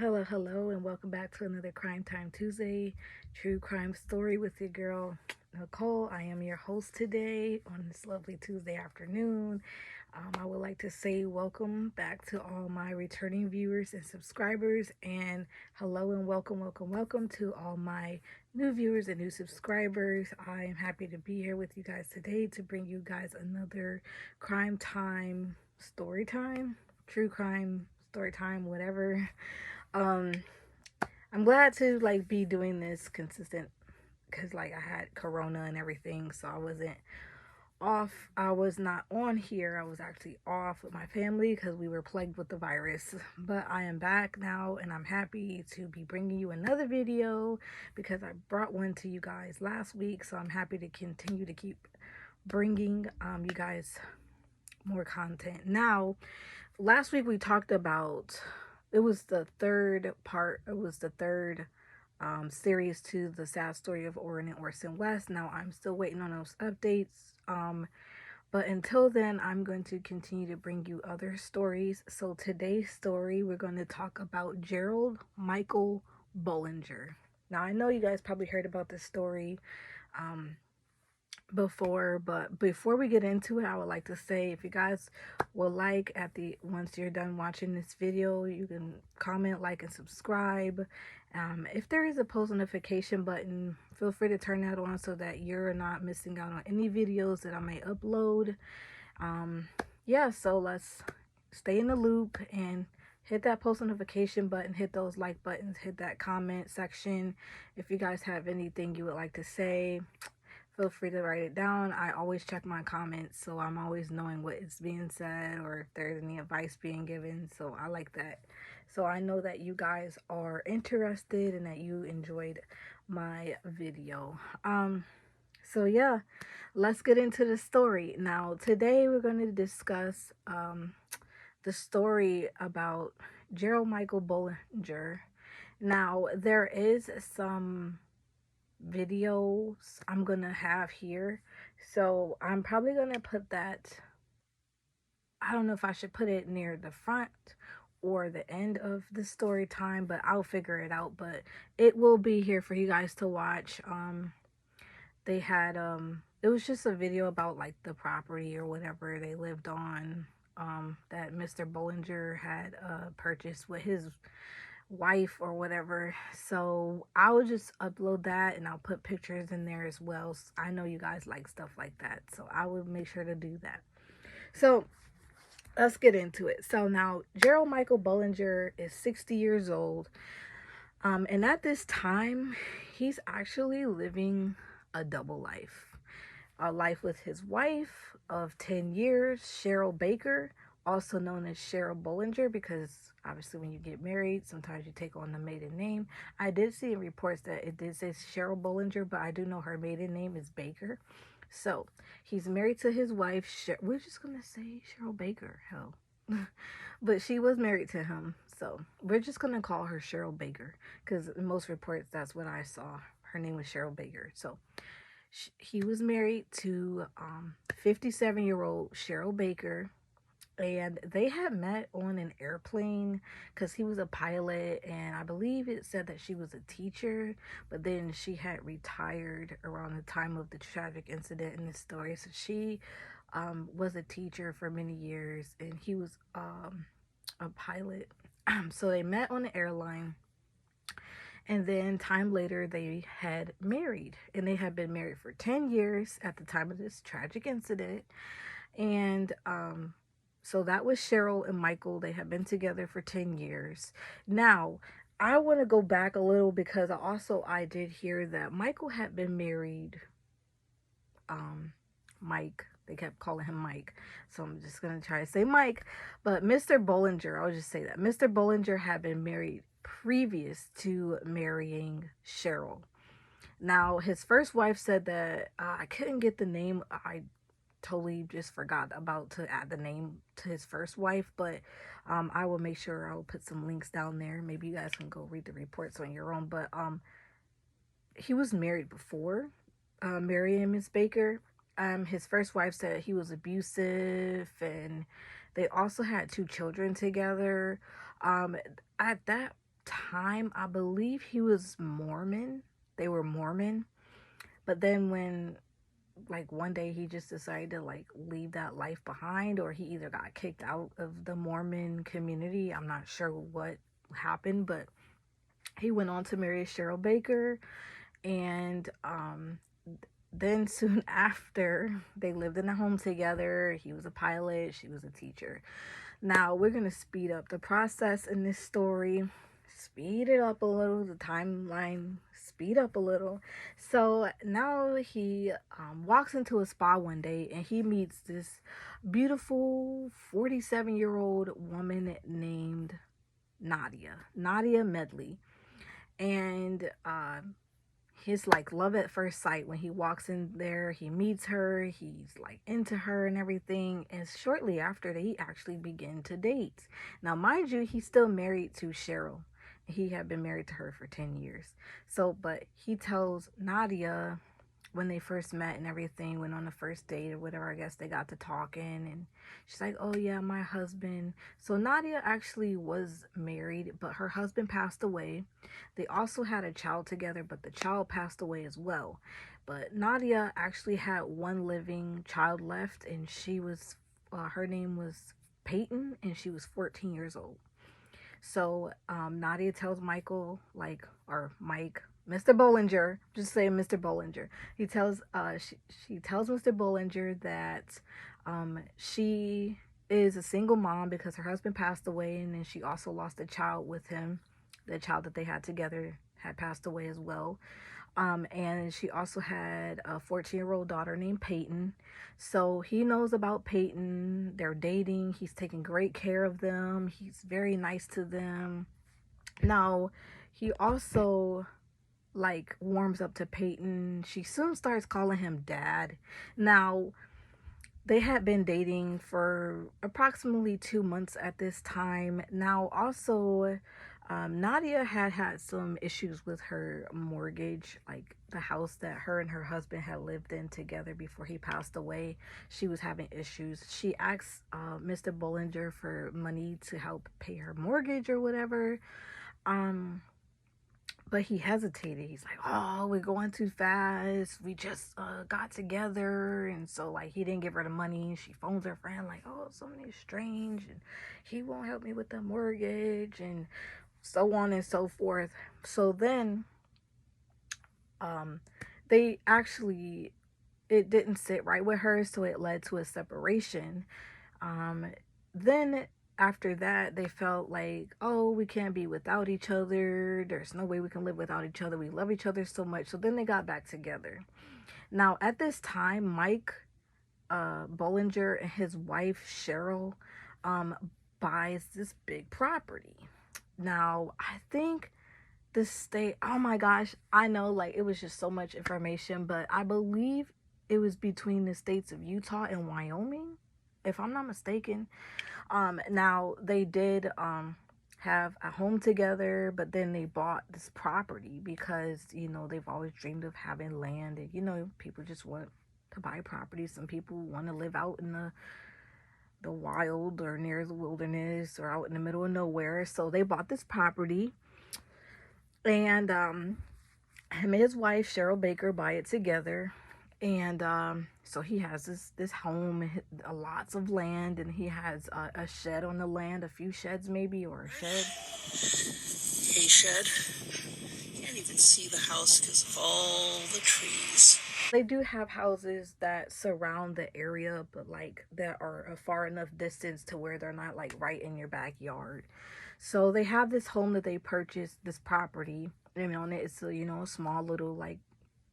Hello, and welcome back to another Crime Time Tuesday True Crime Story with your girl, Nicole. I am your host today on this lovely Tuesday afternoon. I would like to say welcome back to all my returning viewers and subscribers, and hello and welcome to all my new viewers and new subscribers. I am happy to be here with you guys today to bring you guys another Crime Time Story Time, True Crime Story Time, whatever. um I'm glad to be doing this consistent because I had corona and everything, so I was not on here. I was actually off with my family because we were plagued with the virus, but I am back now and I'm happy to be bringing you another video because I brought one to you guys last week, so I'm happy to continue to keep bringing you guys more content. Now, last week we talked about, it was the third part, it was the third series to the sad story of Orrin and Orson West. Now I'm still waiting on those updates, but until then I'm going to continue to bring you other stories. So today's story, we're going to talk about Gerald Michael Bullinger. Now I know you guys probably heard about this story before, but before we get into it, I would like to say, if you guys will once you're done watching this video, you can comment, like, and subscribe. If there is a post notification button, feel free to turn that on so that you're not missing out on any videos that I may upload. Yeah, so let's stay in the loop and hit that post notification button, hit those like buttons, hit that comment section. If you guys have anything you would like to say, feel free to write it down. I always check my comments, so I'm always knowing what is being said or if there's any advice being given. So I like that. So I know that you guys are interested and that you enjoyed my video. So yeah, let's get into the story. Now, today we're going to discuss the story about Gerald Michael Bullinger. Now, there is some videos I'm gonna have here, so I'm probably gonna put that, I don't know if I should put it near the front or the end of the story time, but I'll figure it out. But it will be here for you guys to watch. They had it was just a video about the property or whatever they lived on, that Mr. Bullinger had purchased with his wife or whatever. So I'll just upload that and I'll put pictures in there as well. I know you guys like stuff like that, so I will make sure to do that. So let's get into it. So now, Gerald Michael Bullinger is 60 years old, and at this time he's actually living a double life. A life with his wife of 10 years, Cheryl Baker, also known as Cheryl Bollinger, because obviously when you get married, sometimes you take on the maiden name. I did see in reports that it did say Cheryl Bollinger, but I do know her maiden name is Baker. So he's married to his wife. We're just going to say Cheryl Baker, hell. But she was married to him, so we're just going to call her Cheryl Baker, because in most reports, that's what I saw. Her name was Cheryl Baker. So he was married to 57-year-old Cheryl Baker, and they had met on an airplane because he was a pilot, and I believe it said that she was a teacher, but then she had retired around the time of the tragic incident in this story. So she was a teacher for many years, and he was a pilot. So they met on the airline, and then time later they had married, and they had been married for 10 years at the time of this tragic incident. And so that was Cheryl and Michael. They had been together for 10 years. Now, I want to go back a little because I did hear that Michael had been married. Mike, they kept calling him Mike, so I'm just going to try to say Mike. But Mr. Bollinger, I'll just say that Mr. Bollinger had been married previous to marrying Cheryl. Now, his first wife said that I couldn't get the name. I totally just forgot about to add the name to his first wife, but I will make sure I'll put some links down there. Maybe you guys can go read the reports on your own. But he was married before marrying Miss Baker. His first wife said he was abusive, and they also had 2 children together. At that time, I believe he was Mormon. They were Mormon. But then when, like, one day he just decided to, like, leave that life behind, or he either got kicked out of the Mormon community. I'm not sure what happened, but he went on to marry Cheryl Baker. And then soon after, they lived in a home together. He was a pilot, she was a teacher. Now we're going to speed up the process in this story, speed it up a little, the timeline, speed up a little. So now he walks into a spa one day and he meets this beautiful 47-year-old woman named Nadja Medley. And his, like, love at first sight. When he walks in there, he meets her, he's like into her and everything, and shortly after they actually begin to date. Now mind you, he's still married to Cheryl. He had been married to her for 10 years. So, but he tells Nadja, when they first met and everything, went on the first date or whatever, I guess they got to talking, and she's like, oh yeah, my husband. So Nadja actually was married, but her husband passed away. They also had a child together, but the child passed away as well. But Nadja actually had one living child left, and she was her name was Peyton, and she was 14 years old. So Nadja tells Michael, like, or Mike, Mr. Bullinger, just say Mr. Bullinger. He tells she tells Mr. Bullinger that she is a single mom because her husband passed away, and then she also lost a child with him. The child that they had together had passed away as well. And she also had a 14-year-old daughter named Peyton. So he knows about Peyton. They're dating. He's taking great care of them. He's very nice to them. Now, he also, like, warms up to Peyton. She soon starts calling him dad. Now, they had been dating for approximately 2 months at this time. Now, also, Nadja had some issues with her mortgage, like the house that her and her husband had lived in together before he passed away. She was having issues. She asked Mr. Bullinger for money to help pay her mortgage or whatever. But he hesitated. He's like, oh, we're going too fast. We just got together. And so, like, he didn't give her the money. She phones her friend, like, oh, something's strange. And he won't help me with the mortgage. And so on and so forth. So then, they actually, it didn't sit right with her. So it led to a separation. Then after that, they felt like, oh, we can't be without each other. There's no way we can live without each other. We love each other so much. So then they got back together. Now, at this time, Mike Bullinger and his wife, Cheryl, buys this big property. Now, I think the state, oh my gosh, I know, like, it was just so much information, but I believe it was between the states of Utah and Wyoming, if I'm not mistaken. Now they did have a home together, but then they bought this property because, you know, they've always dreamed of having land, and, you know, people just want to buy property. Some people want to live out in the wild or near the wilderness or out in the middle of nowhere. So they bought this property, and him and his wife Cheryl Baker buy it together. And so he has this home, lots of land, and he has a shed on the land, a few sheds maybe, or a shed. Hey, shed. Can't even see the house because of all the trees. They do have houses that surround the area, but, like, that are a far enough distance to where they're not, like, right in your backyard. So they have this home that they purchased, this property, and on it, it's a, you know, a small little, like,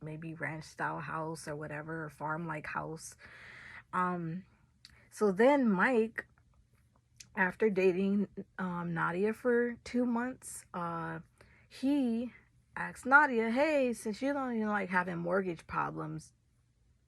maybe ranch style house or whatever, or farm like house. So then Mike, after dating Nadja for 2 months, he asked Nadja, hey, since you don't, you know, like, having mortgage problems,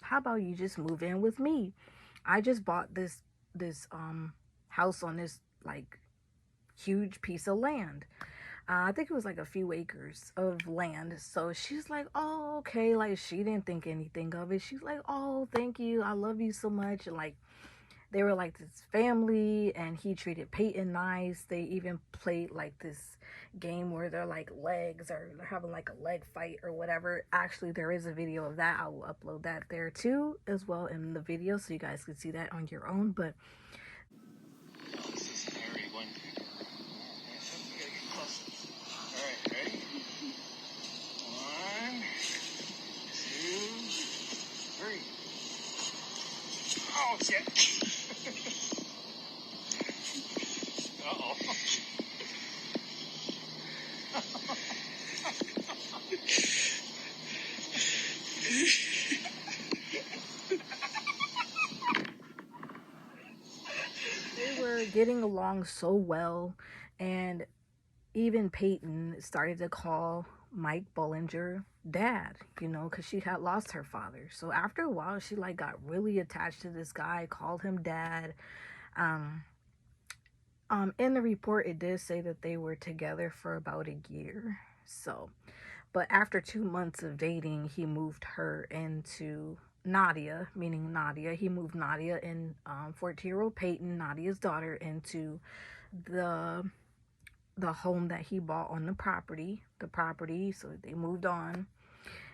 how about you just move in with me? I just bought this house on this, like, huge piece of land. I think it was like a few acres of land. So she's like, oh, okay. Like, she didn't think anything of it. She's like, oh, thank you. I love you so much. And, like, they were like this family, and he treated Peyton nice. They even played like this game where they're like legs, or they're having like a leg fight or whatever. Actually, there is a video of that. I will upload that there too as well in the video, so you guys can see that on your own. But this is a hairy one. We gotta get closer. All right, ready? 1, 2, 3. Oh, shit. Uh-oh. they were getting along so well, and even Peyton started to call Mike Bullinger dad, you know, because she had lost her father. So after a while, she like got really attached to this guy, called him dad. Um, in the report, it did say that they were together for about a year. So, but after 2 months of dating, he moved her into Nadja, meaning Nadja. He moved Nadja and 14-year-old Peyton, Nadja's daughter, into the home that he bought on the property. So they moved on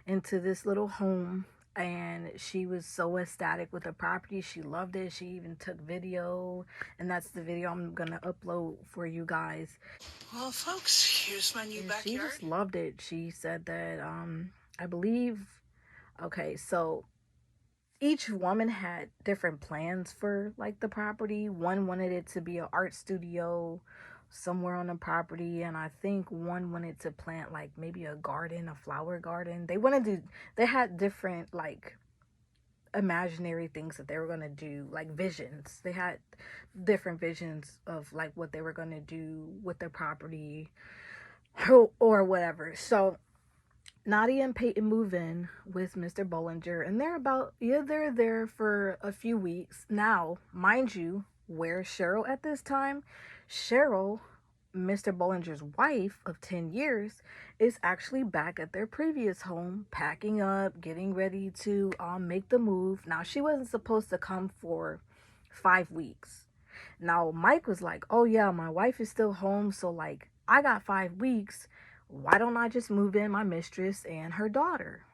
into this little home, and she was so ecstatic with the property. She loved it. She even took video, and that's the video I'm gonna upload for you guys. Well, folks, here's my new backyard. She just loved it. She said that I believe, okay, so each woman had different plans for like the property. One wanted it to be an art studio somewhere on the property, and I think one wanted to plant like maybe a garden, a flower garden. They had different like imaginary things that they were going to do, like visions. They had different visions of like what they were going to do with the property or whatever. So Nadja and Peyton move in with Mr. Bullinger, and they're there for a few weeks. Now, mind you, where's Cheryl at this time? Cheryl, Mr. Bullinger's wife of 10 years, is actually back at their previous home, packing up, getting ready to make the move. Now, she wasn't supposed to come for 5 weeks. Now, Mike was like, oh yeah, my wife is still home, so like, I got 5 weeks. Why don't I just move in my mistress and her daughter?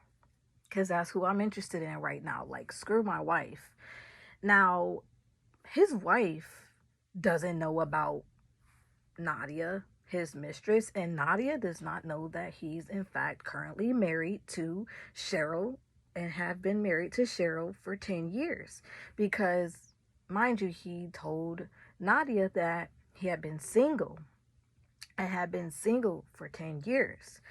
Because that's who I'm interested in right now. Like, screw my wife. Now, his wife doesn't know about Nadja, his mistress, and Nadja does not know that he's in fact currently married to Cheryl and have been married to Cheryl for 10 years. Because, mind you, he told Nadja that he had been single and had been single for 10 years.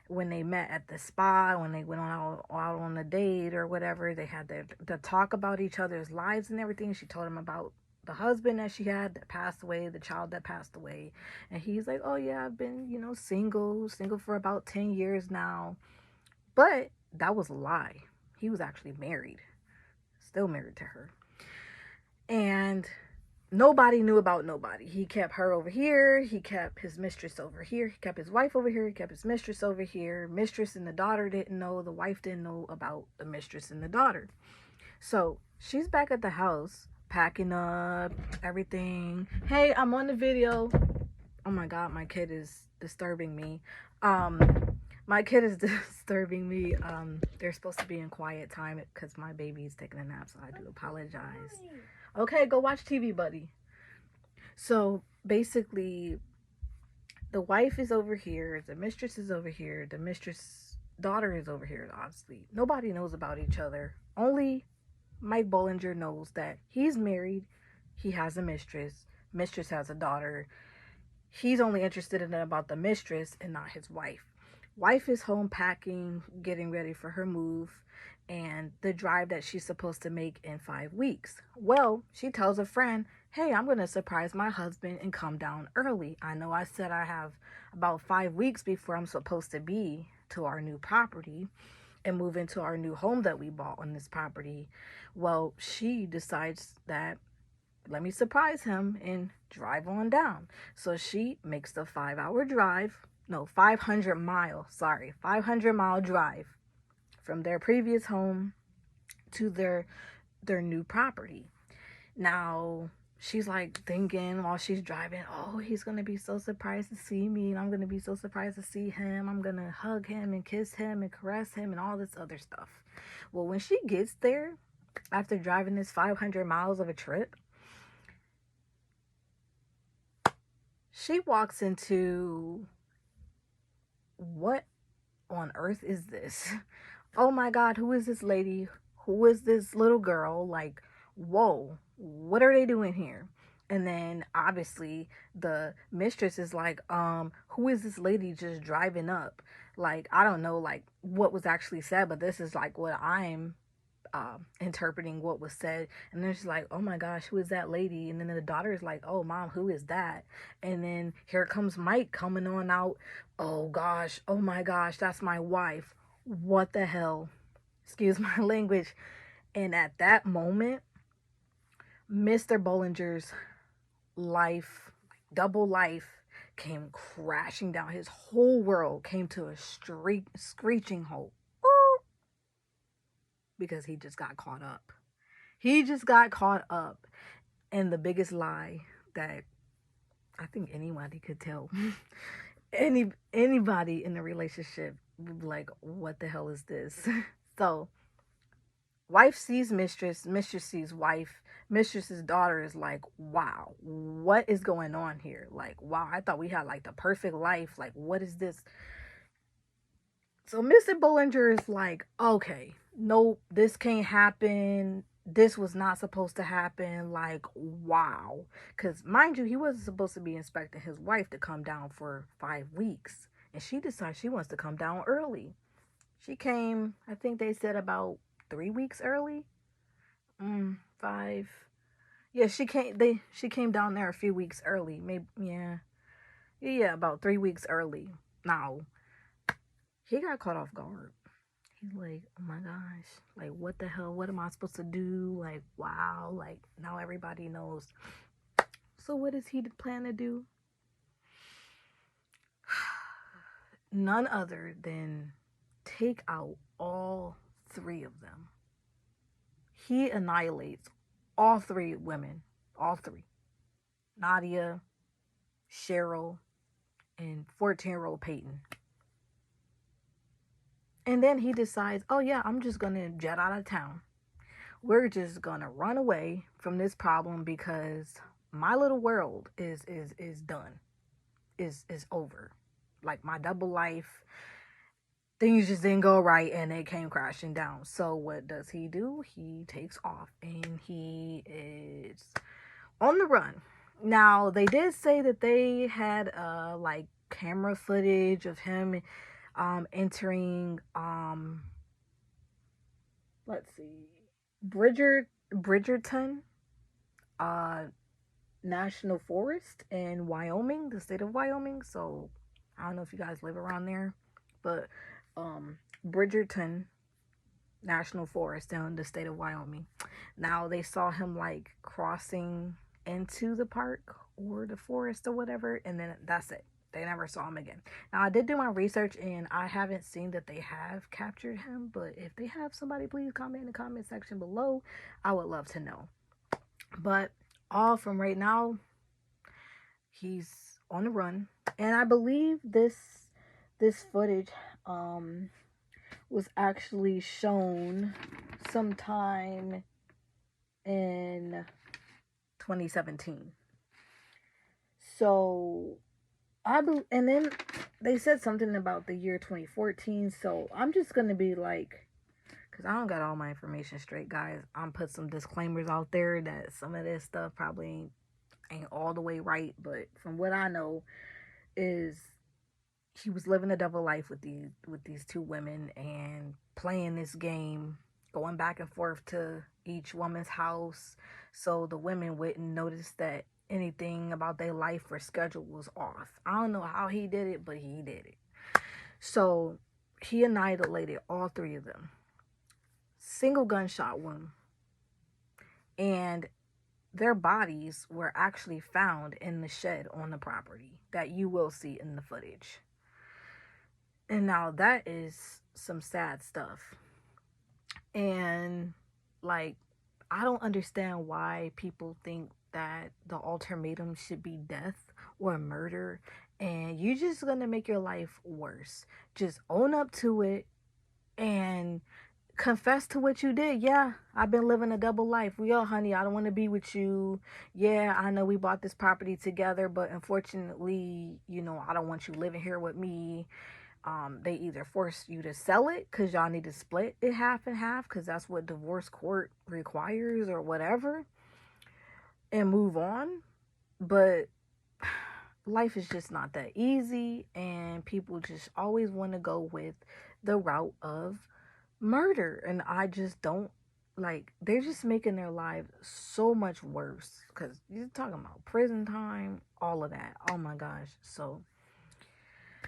When they met at the spa, when they went out on a date or whatever, they had to talk about each other's lives and everything. She told him about the husband that she had that passed away, the child that passed away. And he's like, oh yeah, I've been, single for about 10 years now. But that was a lie. He was actually married, still married to her. And nobody knew about nobody. He kept her over here. He kept his mistress over here. He kept his wife over here. He kept his mistress over here. Mistress and the daughter didn't know. The wife didn't know about the mistress and the daughter. So she's back at the house, packing up everything. Hey, I'm on the video. Oh my God, my kid is disturbing me. My kid is disturbing me. They're supposed to be in quiet time because my baby's taking a nap, so I do apologize. Okay, go watch TV, buddy. So basically, the wife is over here, the mistress is over here, the mistress' daughter is over here, obviously. Nobody knows about each other. Only Mike Bullinger knows that he's married, he has a mistress has a daughter. He's only interested in about the mistress and not his wife. Wife is home packing, getting ready for her move and the drive that she's supposed to make in 5 weeks. Well, she tells a friend, hey, I'm going to surprise my husband and come down early. I know I said I have about 5 weeks before I'm supposed to be to our new property and move into our new home that we bought on this property. Well, she decides that let me surprise him and drive on down. So she makes the 500 mile drive from their previous home to their new property. Now, she's like thinking while she's driving, oh, he's going to be so surprised to see me, and I'm going to be so surprised to see him. I'm going to hug him and kiss him and caress him and all this other stuff. Well, when she gets there, after driving this 500 miles of a trip, she walks into, what on earth is this? Oh my God, who is this lady? Who is this little girl? Like, whoa, what are they doing here? And then obviously the mistress is like, who is this lady just driving up? Like, I don't know, like what was actually said, but this is like what I'm interpreting what was said. And then she's like, oh my gosh, who is that lady? And then the daughter is like, oh mom, who is that? And then here comes Mike coming on out. Oh gosh, oh my gosh, that's my wife. What the hell? Excuse my language. And at that moment, Mr. Bollinger's life, double life, came crashing down. His whole world came to a screeching halt. Because he just got caught up. He just got caught up in the biggest lie that I think anybody could tell. Anybody in a relationship would be like, what the hell is this? So, wife sees mistress, mistress sees wife, mistress's daughter is like, wow, what is going on here? Like, wow, I thought we had like the perfect life. Like, what is this? So Mr. Bullinger is like, okay, nope, this can't happen. This was not supposed to happen. Like, wow. Because, mind you, he wasn't supposed to be expecting his wife to come down for 5 weeks. And she decides she wants to come down early. She came, I think they said about 3 weeks early. 5. Yeah, she came down there a few weeks early. Maybe, yeah. Yeah, about 3 weeks early. Now, he got caught off guard. He's like, oh my gosh, like, what the hell? What am I supposed to do? Like, wow, like, now everybody knows. So, what does he plan to do? None other than take out all 3 of them. He annihilates all 3 women, all 3. Nadja, Cheryl, and 14-year-old Peyton. And then he decides, oh yeah, I'm just going to jet out of town. We're just going to run away from this problem because my little world is done. Is over. Like, my double life, things just didn't go right and it came crashing down. So what does he do? He takes off and he is on the run. Now, they did say that they had like camera footage of him entering let's see, Bridgerton National Forest in Wyoming, the state of Wyoming. So I don't know if you guys live around there, but Bridgerton National Forest down the state of Wyoming. Now, they saw him like crossing into the park or the forest or whatever, and then that's it. They never saw him again. Now, I did do my research and I haven't seen that they have captured him, but if they have, somebody please comment in the comment section below. I would love to know. But all from right now, he's on the run. And I believe this footage was actually shown sometime in 2017. So and then they said something about the year 2014. So I'm just gonna be like, because I don't got all my information straight, guys. I'm put some disclaimers out there that some of this stuff probably ain't all the way right, but from what I know is he was living a double life with these 2 women and playing this game, going back and forth to each woman's house, so the women wouldn't notice that anything about their life or schedule was off. I don't know how he did it, but he did it. So he annihilated all 3 of them. Single gunshot wound. And their bodies were actually found in the shed on the property that you will see in the footage. And now that is some sad stuff. And like, I don't understand why people think that the ultimatum should be death or murder, and you're just gonna make your life worse. Just own up to it and confess to what you did. Yeah, I've been living a double life. Honey, I don't want to be with you. Yeah, I know we bought this property together, but unfortunately, I don't want you living here with me. They either force you to sell it because y'all need to split it half and half because that's what divorce court requires or whatever, and move on. But life is just not that easy, and people just always want to go with the route of murder, and I just don't like. They're just making their lives so much worse because you're talking about prison time, all of that. Oh my gosh. So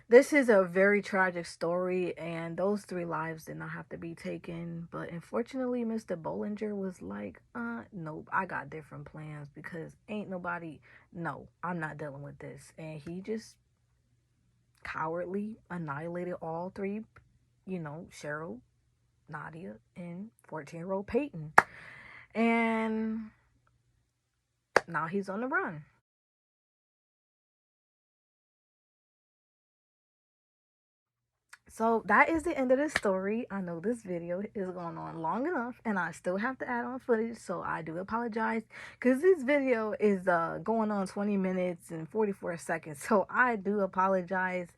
this is a very tragic story, and those three lives did not have to be taken. But unfortunately, Mr. Bollinger was like, nope, I got different plans because ain't nobody, no, I'm not dealing with this. And he just cowardly annihilated all three, Cheryl, Nadja, and 14-year-old Peyton. And now he's on the run. So that is the end of the story. I know this video is going on long enough and I still have to add on footage, so I do apologize because this video is going on 20 minutes and 44 seconds. So I do apologize,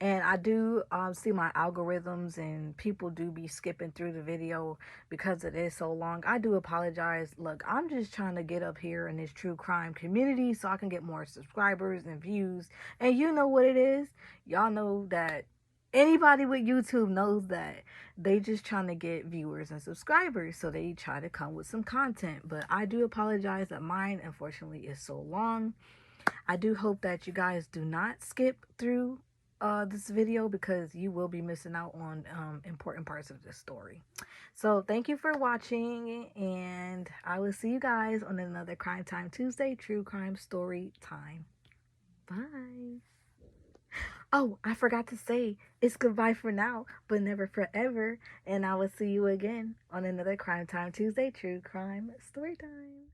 and I do see my algorithms and people do be skipping through the video because it is so long. I do apologize. Look, I'm just trying to get up here in this true crime community so I can get more subscribers and views. And you know what it is? Y'all know that anybody with YouTube knows that they just trying to get viewers and subscribers, so they try to come with some content. But I do apologize that mine unfortunately is so long. I do hope that you guys do not skip through this video because you will be missing out on important parts of this story. So thank you for watching, and I will see you guys on another Crime Time Tuesday True Crime Story Time. Bye. Oh, I forgot to say, it's goodbye for now, but never forever. And I will see you again on another Crime Time Tuesday True Crime Story Time.